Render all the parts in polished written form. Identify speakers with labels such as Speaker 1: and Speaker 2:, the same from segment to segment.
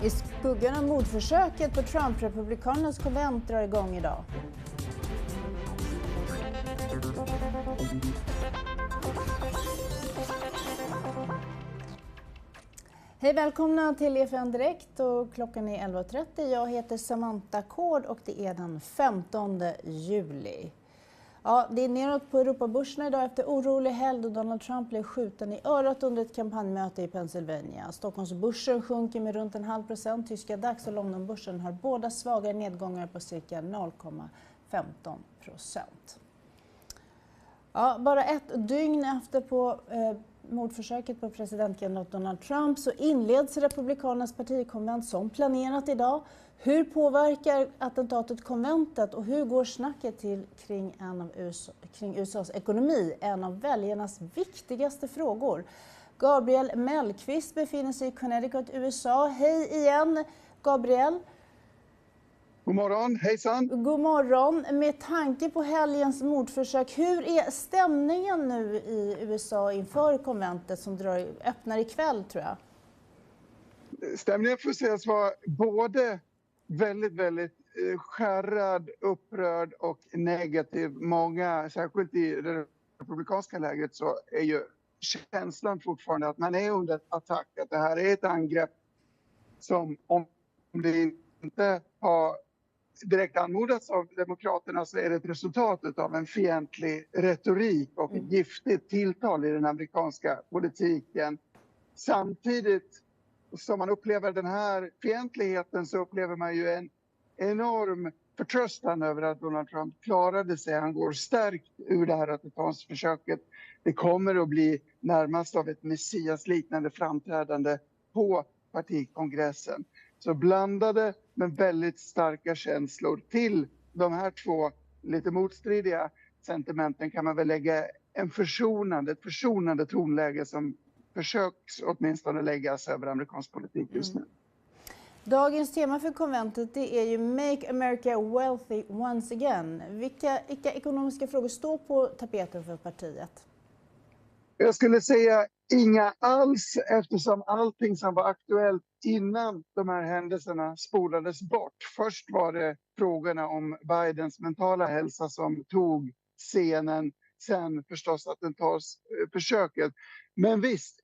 Speaker 1: I skuggan av mordförsöket på Trump, republikanernas konvent drar igång idag. Hej, välkomna till EFN Direkt och klockan är 11.30. Jag heter Samantha Kård och det är den 15 juli. Ja, det är neråt på Europabörserna idag efter orolig helg då Donald Trump blev skjuten i örat under ett kampanjmöte i Pennsylvania. Stockholms börsen sjunker med runt 0,5%. Tyska DAX och Londonbörsen har båda svaga nedgångar på cirka 0,15%. Ja, bara ett dygn efter på mordförsöket på presidentkandidat Donald Trump så inleds republikanernas partikonvent som planerat idag. Hur påverkar attentatet konventet och hur går snacket till kring USAs ekonomi? En av väljarnas viktigaste frågor. Gabriel Mellqvist befinner sig i Connecticut, USA. Hej igen, Gabriel.
Speaker 2: God morgon, hejsan.
Speaker 1: God morgon. Med tanke på helgens mordförsök, hur är stämningen nu i USA inför konventet som öppnar ikväll, tror jag?
Speaker 2: Stämningen får sägas vara både väldigt skärrad, upprörd och negativ. Många, särskilt i det republikanska lägret, så är ju känslan fortfarande att man är under attack. Att det här är ett angrepp som, om det inte har direkt anmodats av demokraterna, så är det ett resultat av en fientlig retorik och ett giftigt tilltal i den amerikanska politiken. Samtidigt som man upplever den här fientligheten så upplever man ju en enorm förtröstan över att Donald Trump klarade sig. Han går stärkt ur det här attentatsförsöket. Det kommer att bli närmast av ett messiasliknande framträdande på partikongressen. Så blandade men väldigt starka känslor till de här två lite motstridiga sentimenten kan man väl lägga ett försonande tonläge som försöks åtminstone läggas över amerikansk politik just nu.
Speaker 1: Dagens tema för konventet det är ju Make America Wealthy Once Again. Vilka ekonomiska frågor står på tapeten för partiet?
Speaker 2: Jag skulle säga inga alls, eftersom allting som var aktuellt innan de här händelserna spolades bort. Först var det frågorna om Bidens mentala hälsa som tog scenen, sen förstås attentatsförsöket. Men visst,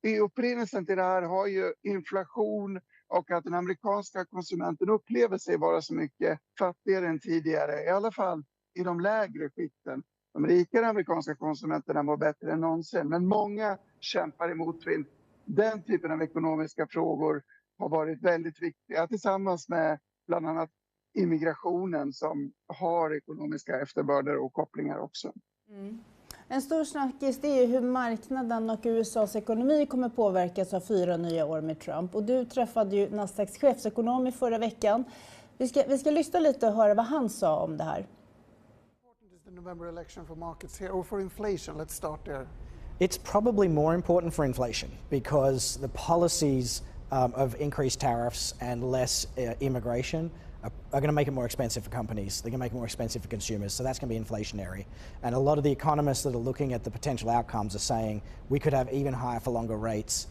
Speaker 2: i upprinnelsen till det här har ju inflation och att den amerikanska konsumenten upplever sig vara så mycket fattigare än tidigare, i alla fall i de lägre skikten. De rikare amerikanska konsumenterna mår bättre än någonsin, men många kämpar i motvind. Den typen av ekonomiska frågor har varit väldigt viktiga tillsammans med bland annat immigrationen som har ekonomiska efterbörder och kopplingar också.
Speaker 1: En stor snackis det är hur marknaden och USAs ekonomi kommer påverkas av 4 nya år med Trump. Och du träffade ju Nasdaqs chefsekonom i förra veckan. Vi ska lyssna lite och höra vad han sa om det här.
Speaker 3: The November election for markets here or for inflation? Let's start there.
Speaker 4: It's probably more important for inflation because the policies of increased tariffs and less immigration are going to make it more expensive for companies. They're going to make it more expensive for consumers. So that's going to be inflationary. And a lot of the economists that are looking at the potential outcomes are saying we could have even higher for longer rates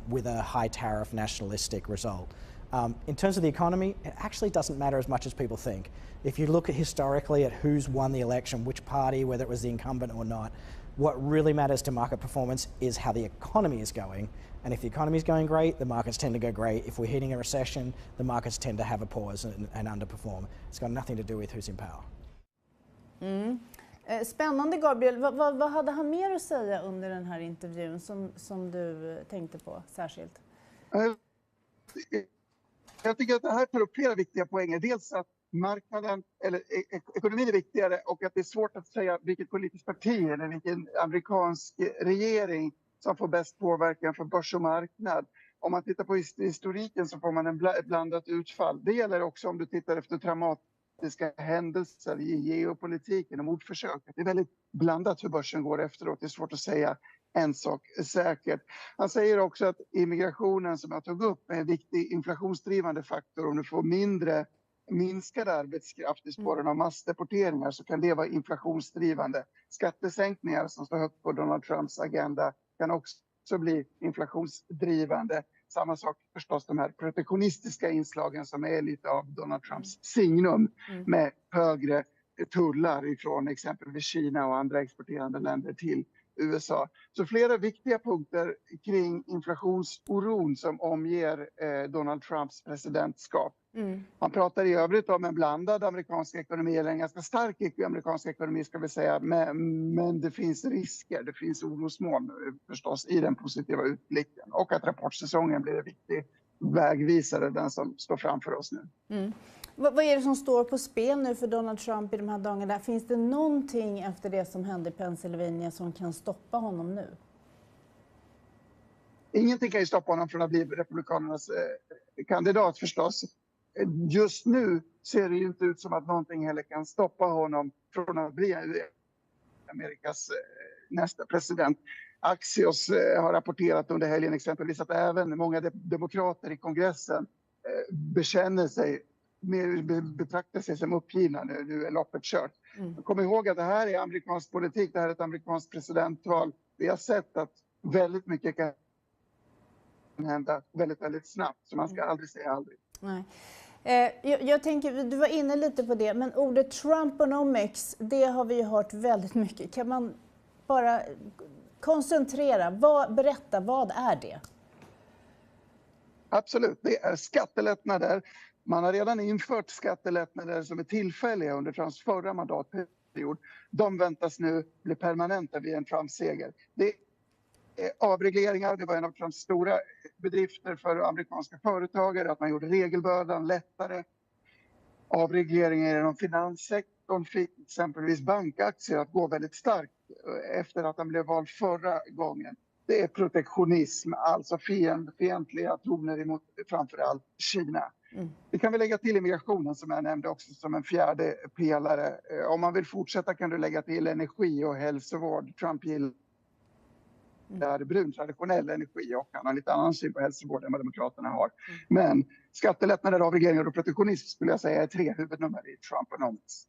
Speaker 4: with a high tariff nationalistic result. In terms of the economy, it actually doesn't matter as much as people think. If you look at historically at who's won the election, which party, whether it was the incumbent or not, what really matters to market performance is how the economy is going. And if the economy is going great, the markets tend to go great. If we're hitting a recession, the markets tend to have a pause and underperform. It's got nothing to do with who's in power.
Speaker 1: Spännande, Gabriel. Vad hade han mer att säga under den här intervjun som du tänkte på särskilt?
Speaker 2: Jag tycker att det här tar upp flera viktiga poänger. Dels att marknaden eller ekonomin är viktigare och att det är svårt att säga vilket politiskt parti eller vilken amerikansk regering som får bäst påverkan för börs och marknad. Om man tittar på historiken så får man ett blandat utfall. Det gäller också om du tittar efter dramatiska händelser i geopolitiken och mordförsöket. Det är väldigt blandat hur börsen går efteråt. Det är svårt att säga en sak säkert. Han säger också att immigrationen som jag tog upp är en viktig inflationsdrivande faktor. Om du får minskad arbetskraft i spåren av massdeporteringar så kan det vara inflationsdrivande. Skattesänkningar som står högt på Donald Trumps agenda kan också också bli inflationsdrivande. Samma sak förstås de här protektionistiska inslagen som är lite av Donald Trumps signum med högre tullar ifrån exempelvis Kina och andra exporterande länder till USA. Så flera viktiga punkter kring inflationsoron som omger Donald Trumps presidentskap. Han pratar i övrigt om en blandad amerikansk ekonomi, eller en ganska stark amerikansk ekonomi ska vi säga, men det finns risker, det finns orosmoln förstås i den positiva utblicken, och att rapportsäsongen blir en viktig vägvisare, den som står framför oss nu.
Speaker 1: Vad är det som står på spel nu för Donald Trump i de här dagarna? Finns det någonting efter det som hände i Pennsylvania som kan stoppa honom nu?
Speaker 2: Ingenting kan ju stoppa honom från att bli republikanernas kandidat förstås. Just nu ser det ju inte ut som att någonting heller kan stoppa honom från att bli Amerikas nästa president. Axios har rapporterat under helgen exempelvis att även många demokrater i kongressen betraktar sig som uppgivna nu är loppet kört. Kom ihåg att det här är amerikansk politik, det här är ett amerikanskt presidentval. Vi har sett att väldigt mycket kan hända väldigt, väldigt snabbt, så man ska aldrig säga aldrig.
Speaker 1: Nej. Jag tänker, du var inne lite på det, men ordet Trumponomics, det har vi ju hört väldigt mycket. Kan man bara koncentrera, berätta, vad är det?
Speaker 2: Absolut, det är skattelättnader. Man har redan infört skattelättnader som är tillfälliga under Trumps förra mandatperiod. De väntas nu bli permanenta vid en Trump-seger. Det är avregleringar, det var en av Trumps stora bedrifter för amerikanska företagare, att man gjorde regelbördan lättare. Avregleringar inom finanssektorn fick exempelvis bankaktier att gå väldigt starkt efter att han blev vald förra gången. Det är protektionism, alltså fientliga toner emot framförallt Kina. Det kan vi lägga till immigrationen som jag nämnde också som en fjärde pelare. Om man vill fortsätta kan du lägga till energi och hälsovård. Trump gillar brun traditionell energi och han har lite annan syn på hälsovård än vad demokraterna har. Men skattelättnader, avregleringar och protektionism skulle jag säga är 3 huvudnummer i Trumponomics.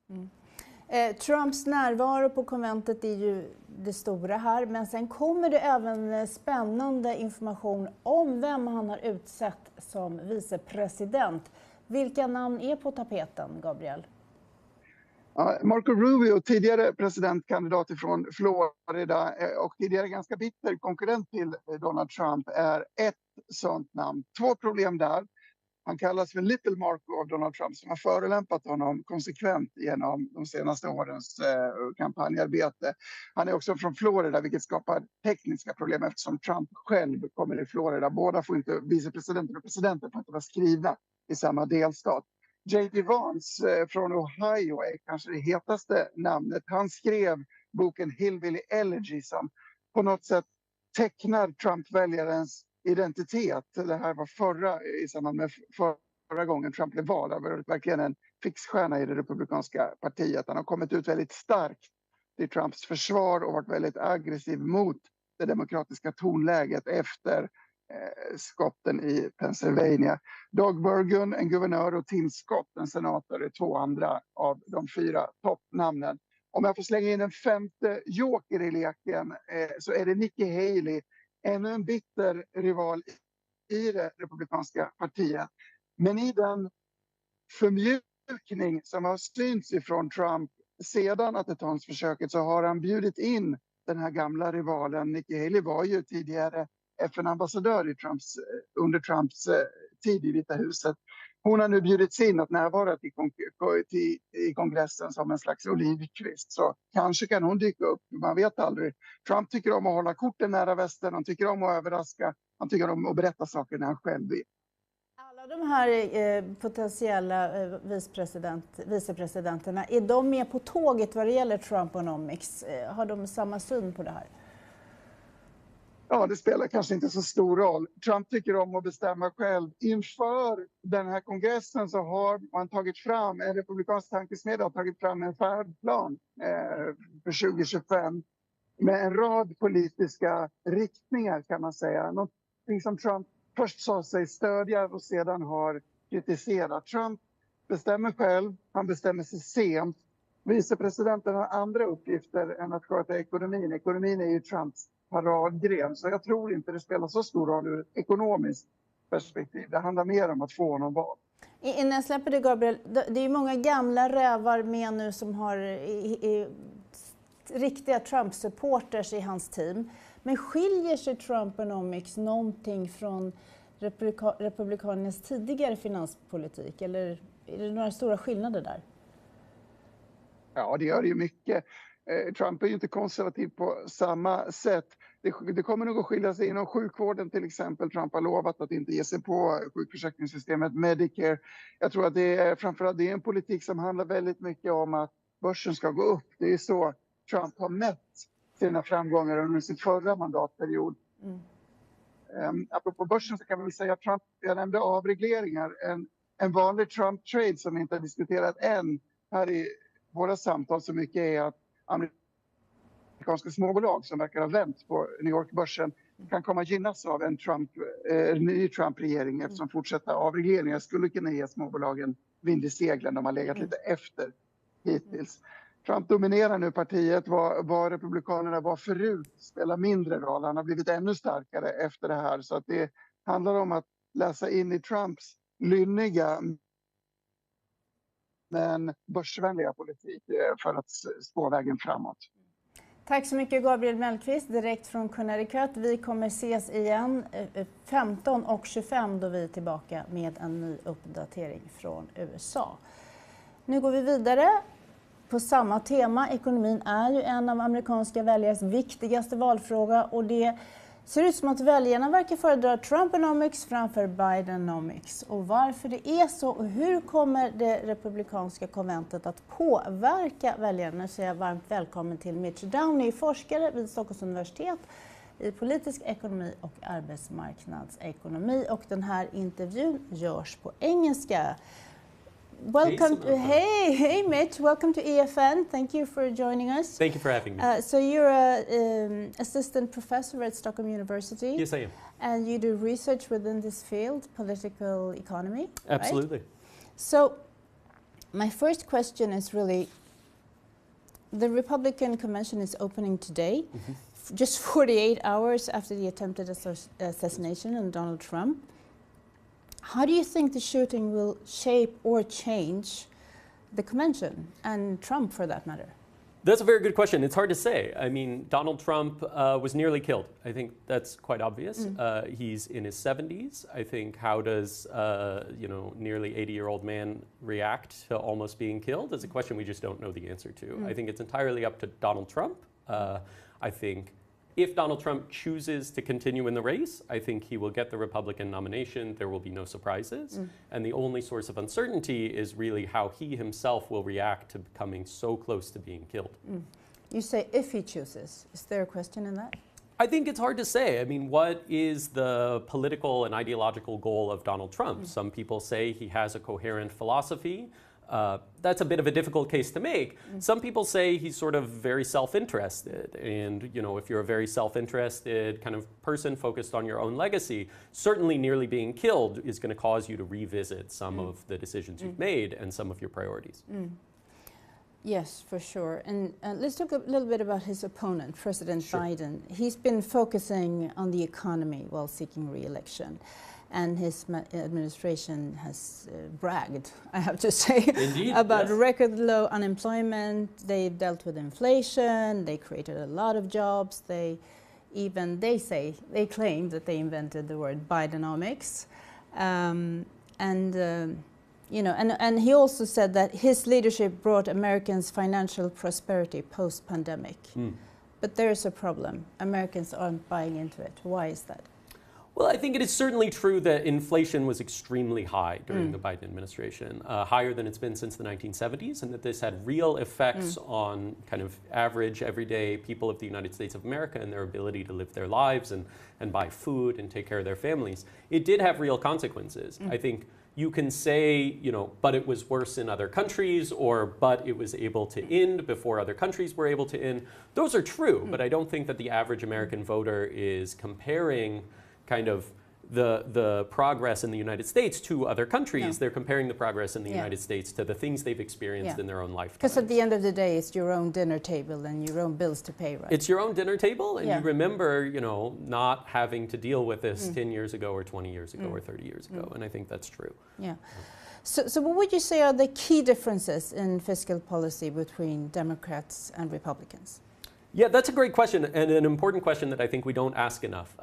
Speaker 1: Trumps närvaro på konventet är ju det stora här, men sen kommer det även spännande information om vem han har utsett som vicepresident. Vilka namn är på tapeten, Gabriel?
Speaker 2: Marco Rubio, tidigare presidentkandidat från Florida och tidigare ganska bitter konkurrent till Donald Trump, är ett sånt namn. 2 problem där. Han kallas för Little Marco av Donald Trump som har förolämpat honom konsekvent genom de senaste årens kampanjarbete. Han är också från Florida, vilket skapar tekniska problem eftersom Trump själv kommer i Florida. Båda får inte, vicepresidenten och presidenten får inte vara skrivna i samma delstat. J.D. Vance från Ohio är kanske det hetaste namnet. Han skrev boken Hillbilly Elegy som på något sätt tecknar Trump-väljarens identitet. Det här var i samband med förra gången Trump blev vald. Han var verkligen en fixstjärna i det republikanska partiet. Han har kommit ut väldigt starkt i Trumps försvar och varit väldigt aggressiv mot det demokratiska tonläget efter skotten i Pennsylvania. Doug Burgum, en guvernör, och Tim Scott, en senator, är 2 andra av de 4 toppnamnen. Om jag får slänga in en 5:e joker i leken så är det Nikki Haley, ännu en bitter rival i det republikanska partiet. Men i den förmjukning som har synts ifrån Trump sedan attentatsförsöket så har han bjudit in den här gamla rivalen. Nikki Haley var ju tidigare FN-ambassadör under Trumps tid i Vita huset. Hon har nu bjudits in att närvara i kongressen som en slags olivkvist. Så kanske kan hon dyka upp, man vet aldrig. Trump tycker om att hålla korten nära västen, han tycker om att överraska, han tycker om att berätta saker när han själv vill.
Speaker 1: Alla de här potentiella vicepresidenterna, är de med på tåget vad det gäller Trumponomics? Har de samma syn på det här?
Speaker 2: Ja, det spelar kanske inte så stor roll. Trump tycker om att bestämma själv. Inför den här kongressen så har man tagit fram, en republikansk tankesmedja har tagit fram en färdplan för 2025 med en rad politiska riktningar kan man säga. Någonting som Trump först sa sig stödja och sedan har kritiserat. Trump bestämmer själv, han bestämmer sig sent. Vicepresidenten har andra uppgifter än att sköta ekonomin. Ekonomin är ju Trumps paradgren. Så jag tror inte det spelar så stor roll ur ett ekonomiskt perspektiv. Det handlar mer om att få honom vald.
Speaker 1: Innan jag släpper det, Gabriel, det är många gamla rävar med nu som har riktiga Trump-supporters i hans team. Men skiljer sig Trumponomics någonting från republikanernas tidigare finanspolitik? Eller är det några stora skillnader där?
Speaker 2: Ja, det gör det ju mycket. Trump är ju inte konservativ på samma sätt. Det kommer nog att skilja sig inom sjukvården till exempel. Trump har lovat att inte ge sig på sjukförsäkringssystemet, Medicare. Jag tror att det är framförallt det är en politik som handlar väldigt mycket om att börsen ska gå upp. Det är så Trump har mätt sina framgångar under sin förra mandatperiod. Apropå börsen så kan man väl säga att Trump, jag nämnde avregleringar, en vanlig Trump-trade som vi inte har diskuterat än här i våra samtal så mycket är att amerikanska småbolag som verkar ha vänt på New York-börsen kan komma gynnas av en ny Trump-regering eftersom fortsatta avregleringar skulle kunna ge småbolagen vind i seglen. De har legat lite efter hittills. Trump dominerar nu partiet. Vad republikanerna var förut spelar mindre roll. Han har blivit ännu starkare efter det här. Så att det handlar om att läsa in i Trumps lynniga men börsvänliga politik för att spå vägen framåt.
Speaker 1: Tack så mycket, Gabriel Mellqvist, direkt från Connecticut. Vi kommer ses igen 15:25 då vi är tillbaka med en ny uppdatering från USA. Nu går vi vidare på samma tema. Ekonomin är ju en av amerikanska väljares viktigaste valfråga och det ser ut som att väljarna verkar föredra Trumponomics framför Bidenomics. Och varför det är så och hur kommer det republikanska konventet att påverka väljarna? Så jag varmt välkommen till Mitch Downey, forskare vid Stockholms universitet i politisk ekonomi och arbetsmarknadsekonomi. Och den här intervjun görs på engelska. Welcome to, hey Mitch, welcome to EFN. Thank you for joining us.
Speaker 5: Thank you for having me.
Speaker 1: So you're an assistant professor at Stockholm University.
Speaker 5: Yes, I am.
Speaker 1: And you do research within this field, political economy.
Speaker 5: Absolutely.
Speaker 1: Right? So my first question is really, the Republican convention is opening today, just 48 hours after the attempted assassination of Donald Trump. How do you think the shooting will shape or change the convention and Trump for that matter?
Speaker 5: That's a very good question. It's hard to say. I mean, Donald Trump was nearly killed. I think that's quite obvious. He's in his 70s. I think how does, nearly 80-year-old man react to almost being killed is a question we just don't know the answer to. I think it's entirely up to Donald Trump. I think if Donald Trump chooses to continue in the race, I think he will get the Republican nomination. There will be no surprises. And the only source of uncertainty is really how he himself will react to becoming so close to being killed.
Speaker 1: You say if he chooses. Is there a question in that?
Speaker 5: I think it's hard to say. I mean, what is the political and ideological goal of Donald Trump? Some people say he has a coherent philosophy. That's a bit of a difficult case to make. Some people say he's sort of very self-interested. And, if you're a very self-interested kind of person focused on your own legacy, certainly nearly being killed is going to cause you to revisit some of the decisions you've made and some of your priorities.
Speaker 1: Yes, for sure. And let's talk a little bit about his opponent, President Biden. He's been focusing on the economy while seeking re-election. And his administration has bragged, I have to say, about record low unemployment. They've dealt with inflation. They created a lot of jobs. They claim that they invented the word Bidenomics. And he also said that his leadership brought Americans financial prosperity post-pandemic. But there is a problem. Americans aren't buying into it. Why is that?
Speaker 5: Well, I think it is certainly true that inflation was extremely high during the Biden administration, higher than it's been since the 1970s, and that this had real effects on kind of average, everyday people of the United States of America and their ability to live their lives and buy food and take care of their families. It did have real consequences. I think you can say, but it was worse in other countries, or but it was able to end before other countries were able to end. Those are true, but I don't think that the average American voter is comparing kind of the progress in the United States to other countries. They're comparing the progress in the United States to the things they've experienced in their own lifetime.
Speaker 1: Because at the end of the day, it's your own dinner table and your own bills to pay, right?
Speaker 5: It's your own dinner table, and you remember, not having to deal with this 10 years ago or 20 years ago or 30 years ago, and I think that's true.
Speaker 1: Yeah. So what would you say are the key differences in fiscal policy between Democrats and Republicans?
Speaker 5: Yeah, that's a great question, and an important question that I think we don't ask enough.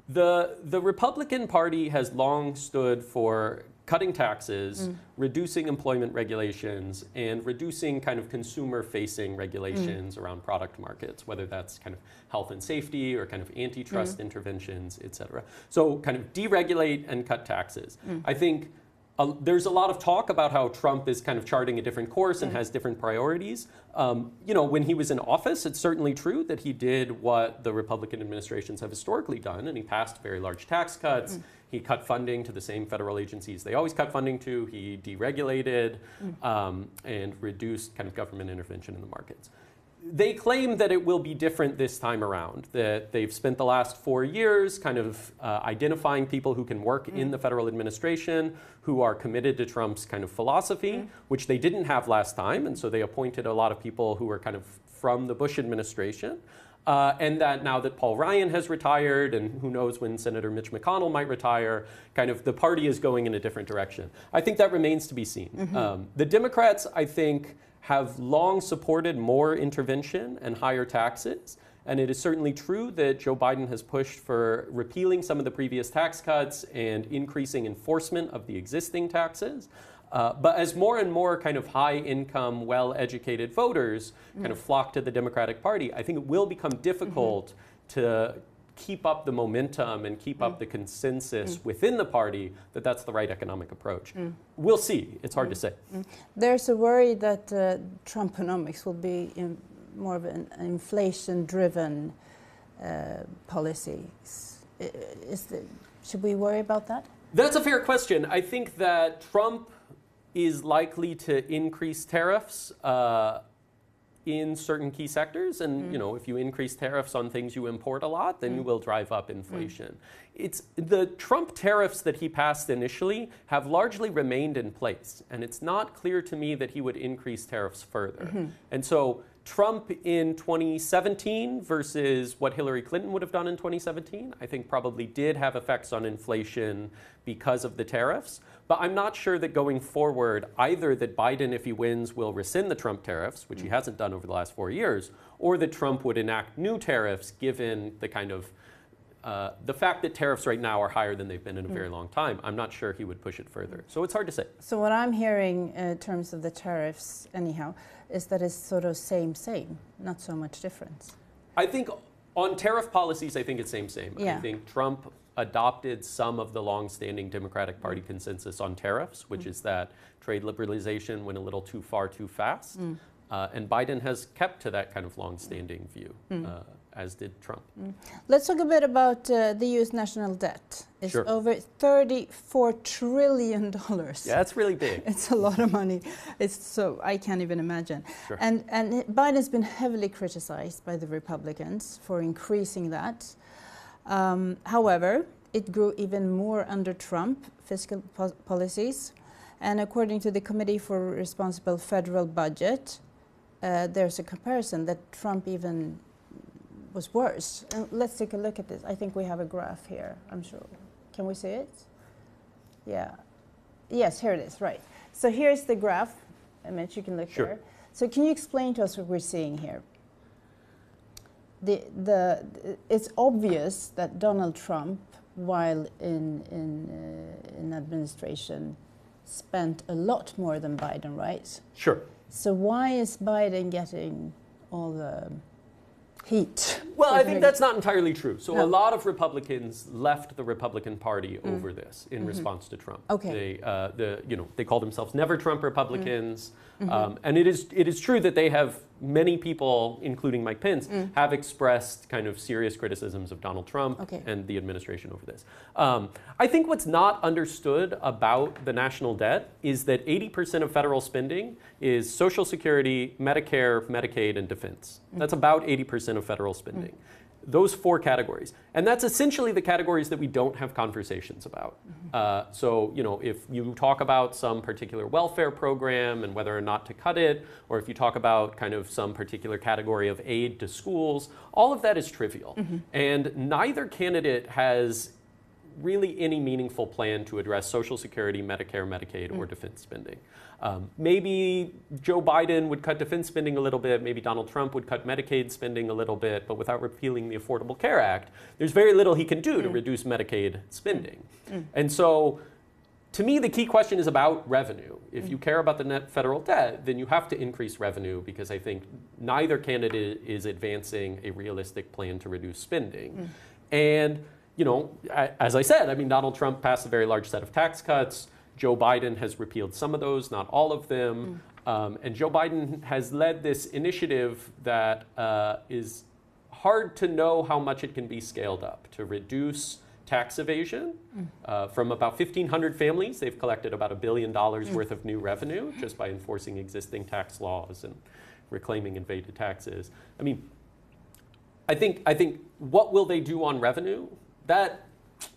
Speaker 5: The Republican Party has long stood for cutting taxes, reducing employment regulations, and reducing kind of consumer-facing regulations around product markets, whether that's kind of health and safety or kind of antitrust interventions, et cetera. So kind of deregulate and cut taxes. I think there's a lot of talk about how Trump is kind of charting a different course and has different priorities. When he was in office, it's certainly true that he did what the Republican administrations have historically done, and he passed very large tax cuts. He cut funding to the same federal agencies they always cut funding to. He deregulated and reduced kind of government intervention in the markets. They claim that it will be different this time around, that they've spent the last 4 years kind of identifying people who can work in the federal administration, who are committed to Trump's kind of philosophy, which they didn't have last time, and so they appointed a lot of people who were kind of from the Bush administration. And that now that Paul Ryan has retired, and who knows when Senator Mitch McConnell might retire, kind of the party is going in a different direction. I think that remains to be seen. The Democrats, I think, have long supported more intervention and higher taxes. And it is certainly true that Joe Biden has pushed for repealing some of the previous tax cuts and increasing enforcement of the existing taxes. But as more and more kind of high-income, well-educated voters kind of flock to the Democratic Party, I think it will become difficult to keep up the momentum and keep up the consensus within the party that that's the right economic approach. We'll see. It's hard to say.
Speaker 1: There's a worry that Trumponomics will be more of an inflation-driven policy. Should we worry about that?
Speaker 5: That's a fair question. I think that Trump is likely to increase tariffs in certain key sectors, and if you increase tariffs on things you import a lot, then you will drive up inflation. It's the Trump tariffs that he passed initially have largely remained in place, and it's not clear to me that he would increase tariffs further. And so Trump in 2017 versus what Hillary Clinton would have done in 2017, I think probably did have effects on inflation because of the tariffs. But I'm not sure that going forward, either that Biden, if he wins, will rescind the Trump tariffs, which he hasn't done over the last 4 years, or that Trump would enact new tariffs given the kind of the fact that tariffs right now are higher than they've been in a very long time. I'm not sure he would push it further. So it's hard to say.
Speaker 1: So what I'm hearing in terms of the tariffs, anyhow, is that it's sort of same, not so much difference.
Speaker 5: I think on tariff policies, I think it's same.
Speaker 1: Yeah.
Speaker 5: I think Trump adopted some of the long-standing Democratic Party consensus on tariffs, which is that trade liberalization went a little too far too fast. And Biden has kept to that kind of long-standing view, as did Trump.
Speaker 1: Let's talk a bit about the U.S. national debt. It's over $34 trillion.
Speaker 5: Yeah, that's really big.
Speaker 1: It's a lot of money. It's so I can't even imagine. And Biden's been heavily criticized by the Republicans for increasing that. However, it grew even more under Trump fiscal policies. And according to the Committee for Responsible Federal Budget, there's a comparison that Trump even was worse. And let's take a look at this. I think we have a graph here, I'm sure. Can we see it? Yeah. Yes, here it is, right. So here's the graph. Mitch, you can look there. So can you explain to us what we're seeing here? It's obvious that Donald Trump, while in administration, spent a lot more than Biden, right? So why is Biden getting all the heat?
Speaker 5: Well, I think that's not entirely true. So a lot of Republicans left the Republican Party over this in response to Trump. They call themselves Never Trump Republicans, and it is true that they have many people, including Mike Pence, have expressed kind of serious criticisms of Donald Trump and the administration over this. I think what's not understood about the national debt is that 80% of federal spending is Social Security, Medicare, Medicaid, and defense. That's about 80% of federal spending. Those 4 categories. And that's essentially the categories that we don't have conversations about. So, you know, if you talk about some particular welfare program and whether or not to cut it, or if you talk about kind of some particular category of aid to schools, all of that is trivial. And neither candidate has really any meaningful plan to address Social Security, Medicare, Medicaid, or defense spending. Maybe Joe Biden would cut defense spending a little bit, maybe Donald Trump would cut Medicaid spending a little bit, but without repealing the Affordable Care Act, there's very little he can do to reduce Medicaid spending. And so, to me, the key question is about revenue. If you care about the net federal debt, then you have to increase revenue, because I think neither candidate is advancing a realistic plan to reduce spending. And, you know, as I said, I mean, Donald Trump passed a very large set of tax cuts. Joe Biden has repealed some of those, not all of them. And Joe Biden has led this initiative that is hard to know how much it can be scaled up to reduce tax evasion. From about 1,500 families, they've collected about $1 billion worth of new revenue just by enforcing existing tax laws and reclaiming invaded taxes. I mean, I think what will they do on revenue? That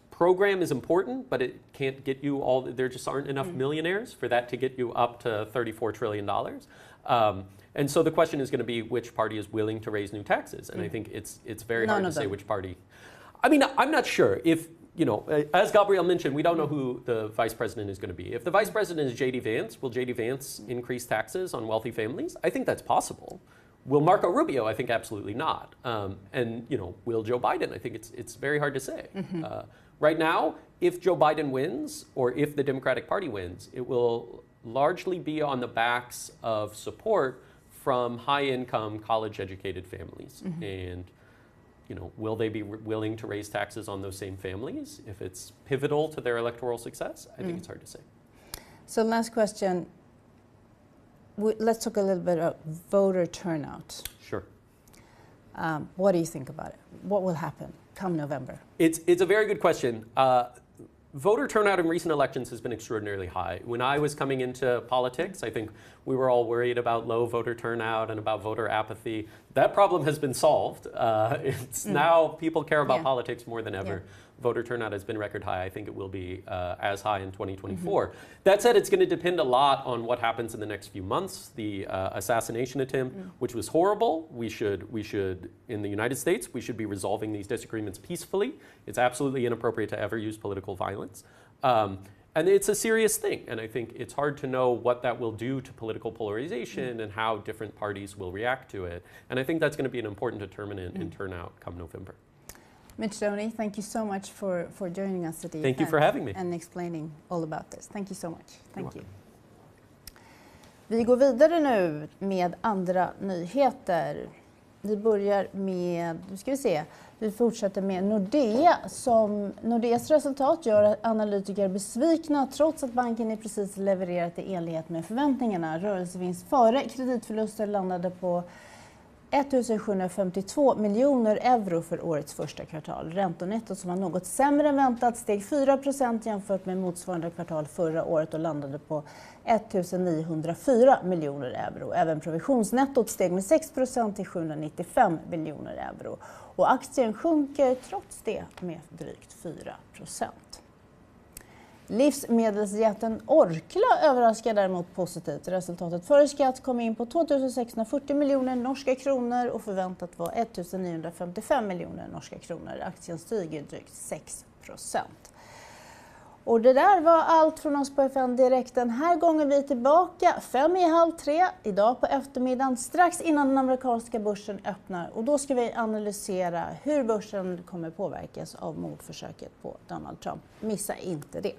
Speaker 5: program is important, but it can't get you all. There just aren't enough millionaires for that to get you up to $34 trillion. And so the question is going to be which party is willing to raise new taxes. And I think it's very hard to say which party. I mean, I'm not sure if, you know, as Gabriel mentioned, we don't know who the vice president is going to be. If the vice president is J.D. Vance, will J.D. Vance increase taxes on wealthy families? I think that's possible. Will Marco Rubio? I think absolutely not. And, you know, will Joe Biden? I think it's very hard to say. Right now, if Joe Biden wins, or if the Democratic Party wins, it will largely be on the backs of support from high-income, college-educated families. And, you know, will they be willing to raise taxes on those same families if it's pivotal to their electoral success? I think it's hard to say.
Speaker 1: So last question. Let's talk a little bit about voter turnout.
Speaker 5: Sure.
Speaker 1: What do you think about it? What will happen come November?
Speaker 5: It's a very good question. Voter turnout in recent elections has been extraordinarily high. When I was coming into politics, I think we were all worried about low voter turnout and about voter apathy. That problem has been solved. It's now people care about politics more than ever. Voter turnout has been record high. I think it will be as high in 2024. That said, it's going to depend a lot on what happens in the next few months. The assassination attempt, which was horrible. We should, in the United States, we should be resolving these disagreements peacefully. It's absolutely inappropriate to ever use political violence. And it's a serious thing. And I think it's hard to know what that will do to political polarization and how different parties will react to it. And I think that's going to be an important determinant in turnout come November.
Speaker 1: Mitch Downey, thank you so much for joining us today.
Speaker 5: Thank you for having me.
Speaker 1: And explaining all about this. Thank you so much. Thank you. Vi går vidare nu med andra nyheter. Vi börjar med, vi fortsätter med Nordea. Nordeas resultat gör analytiker besvikna trots att banken precis levererat i enlighet med förväntningarna. Rörelsevinst före kreditförluster landade på 1,752 miljoner euro för årets första kvartal. Räntonettot som var något sämre än väntat steg 4% jämfört med motsvarande kvartal förra året och landade på 1,904 miljoner euro. Även provisionsnettot steg med 6% till 795 miljoner euro. Och aktien sjunker trots det med drygt 4%. Livsmedelsjätten Orkla överraskar däremot positivt. Resultatet före skatt kom in på 2640 miljoner norska kronor och förväntat var 1955 miljoner norska kronor. Aktien stiger drygt 6%. Och det där var allt från oss på EFN Direkt. Den här gången vi är tillbaka 2:30 idag på eftermiddagen strax innan den amerikanska börsen öppnar. Och då ska vi analysera hur börsen kommer påverkas av mordförsöket på Donald Trump. Missa inte det.